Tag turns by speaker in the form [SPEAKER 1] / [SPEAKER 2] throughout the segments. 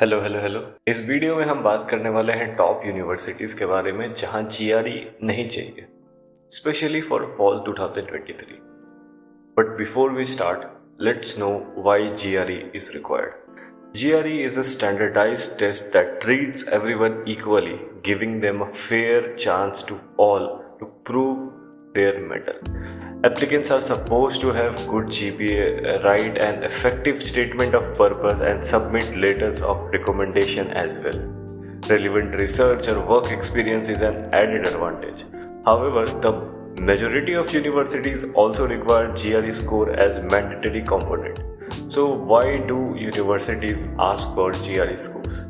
[SPEAKER 1] Hello. इस video में हम बात करने वाले हैं टॉप यूनिवर्सिटीज के बारे में जहां GRE नहीं चाहिए, specially for fall 2023. But before we start, let's know why GRE is required. GRE is a standardized test that treats everyone equally, giving them a fair chance to all to prove their mettle. Applicants are supposed to have good GPA, write an effective statement of purpose, and submit letters of recommendation as well. Relevant research or work experience is an added advantage. However, the majority of universities also require GRE score as mandatory component. So why do universities ask for GRE scores?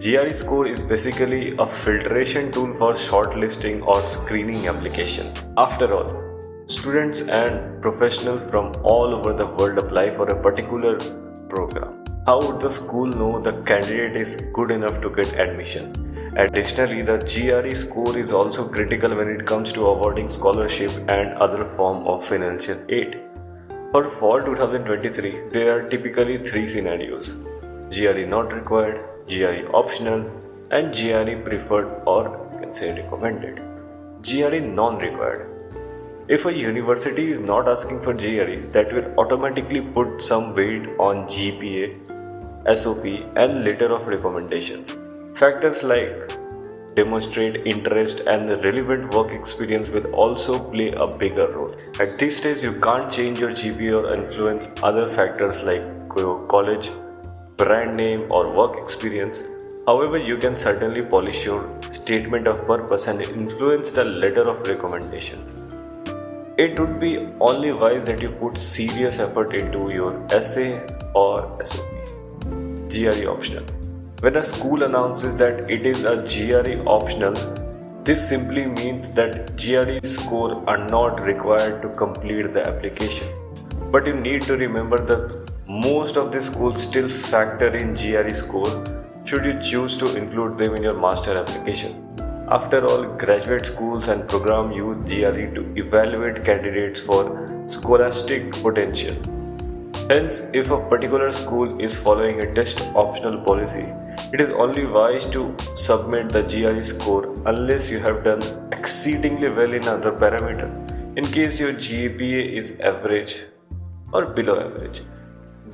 [SPEAKER 1] GRE score is basically a filtration tool for shortlisting or screening application. After all, students and professionals from all over the world apply for a particular program. How would the school know the candidate is good enough to get admission? Additionally, the GRE score is also critical when it comes to awarding scholarship and other form of financial aid. For fall 2023, there are typically three scenarios: GRE not required, GRE optional, and GRE preferred, or you can say recommended. GRE non-required. If a university is not asking for GRE, that will automatically put some weight on GPA, SOP, and letter of recommendations. Factors like demonstrate interest and the relevant work experience will also play a bigger role. At this stage, you can't change your GPA or influence other factors like college, brand name, or work experience. However, you can certainly polish your statement of purpose and influence the letter of recommendations. It would be only wise that you put serious effort into your essay or SOP. GRE optional. When a school announces that it is a GRE optional, this simply means that GRE score are not required to complete the application. But you need to remember that most of the schools still factor in GRE score should you choose to include them in your master application. After all, graduate schools and programs use GRE to evaluate candidates for scholastic potential. Hence, if a particular school is following a test optional policy, it is only wise to submit the GRE score unless you have done exceedingly well in other parameters. In case your GPA is average or below average,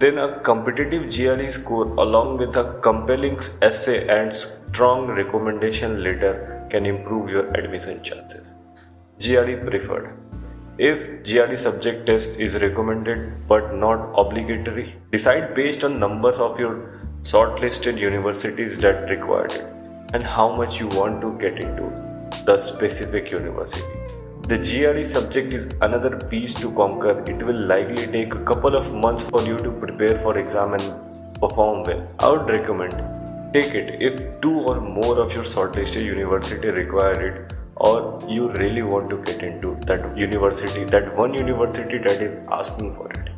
[SPEAKER 1] then a competitive GRE score along with a compelling essay and strong recommendation letter can improve your admission chances. GRE preferred. If GRE subject test is recommended but not obligatory, decide based on numbers of your shortlisted universities that required it and how much you want to get into the specific university. The GRE subject is another piece to conquer. It will likely take a couple of months for you to prepare for exam and perform well. I would recommend take it if two or more of your shortlisted university require it, or you really want to get into that university, that one university that is asking for it.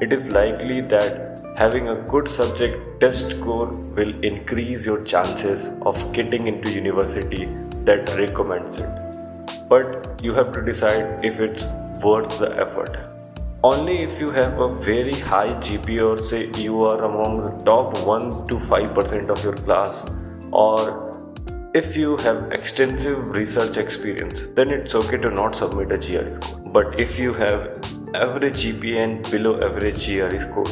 [SPEAKER 1] It is likely that having a good subject test score will increase your chances of getting into university that recommends it. But you have to decide if it's worth the effort. Only if you have a very high GPA, or say you are among the top 1 to 5% of your class, or if you have extensive research experience, then it's okay to not submit a GRE score. But if you have average GPA and below average GRE score,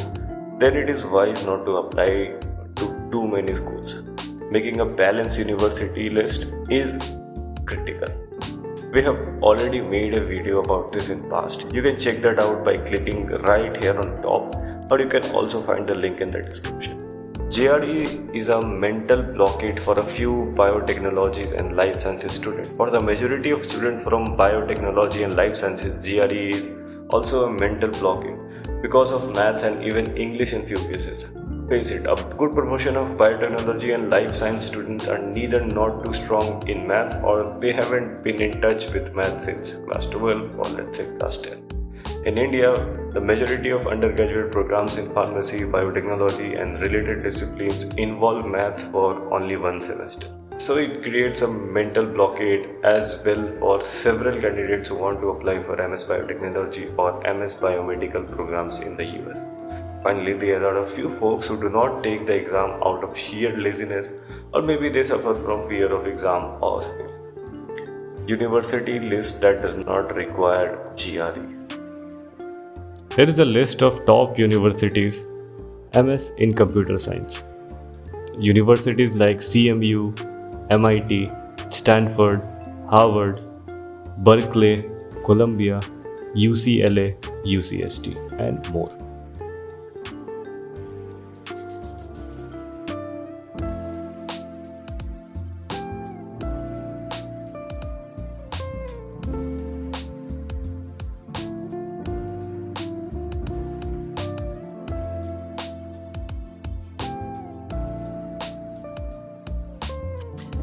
[SPEAKER 1] then it is wise not to apply to too many schools. Making a balanced university list is critical. We have already made a video about this in past. You can check that out by clicking right here on top, or you can also find the link in the description. GRE is a mental blockade for a few biotechnologies and life sciences students. For the majority of students from biotechnology and life sciences, GRE is also a mental blockade because of maths and even English in few cases. Face it, a good proportion of biotechnology and life science students are neither not too strong in maths, or they haven't been in touch with maths since class 12 or let's say class 10. In India, the majority of undergraduate programs in pharmacy, biotechnology, and related disciplines involve maths for only one semester. So it creates a mental blockade as well for several candidates who want to apply for MS Biotechnology or MS Biomedical programs in the US. Finally, there are a few folks who do not take the exam out of sheer laziness, or maybe they suffer from fear of exam or fail. University list that does not require GRE. Here is a list of top universities MS in Computer Science. Universities like CMU, MIT, Stanford, Harvard, Berkeley, Columbia, UCLA, UCST, and more.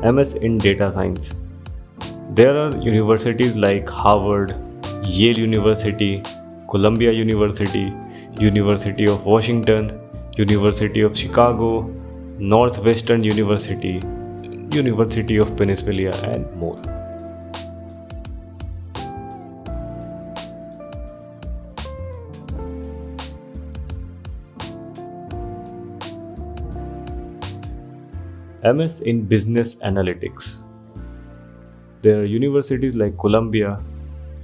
[SPEAKER 1] MS in Data Science. There are universities like Harvard, Yale University, Columbia University, University of Washington, University of Chicago, Northwestern University, University of Pennsylvania, and more. MS in Business Analytics. There are universities like Columbia,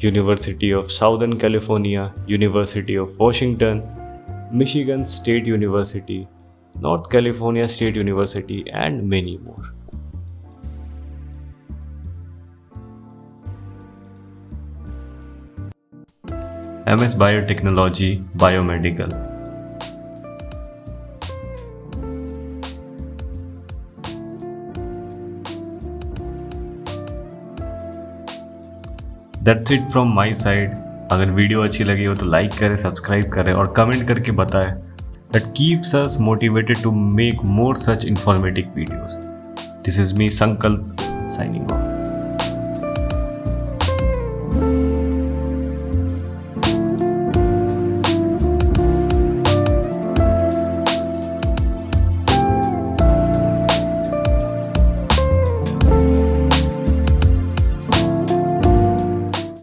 [SPEAKER 1] University of Southern California, University of Washington, Michigan State University, North Carolina State University, and many more. MS Biotechnology, Biomedical. That's it from my side. अगर video अच्छी लगी हो तो like करें, subscribe करें और comment करके बताएं. That keeps us motivated to make more such informative videos. This is me, Sankalp, signing off.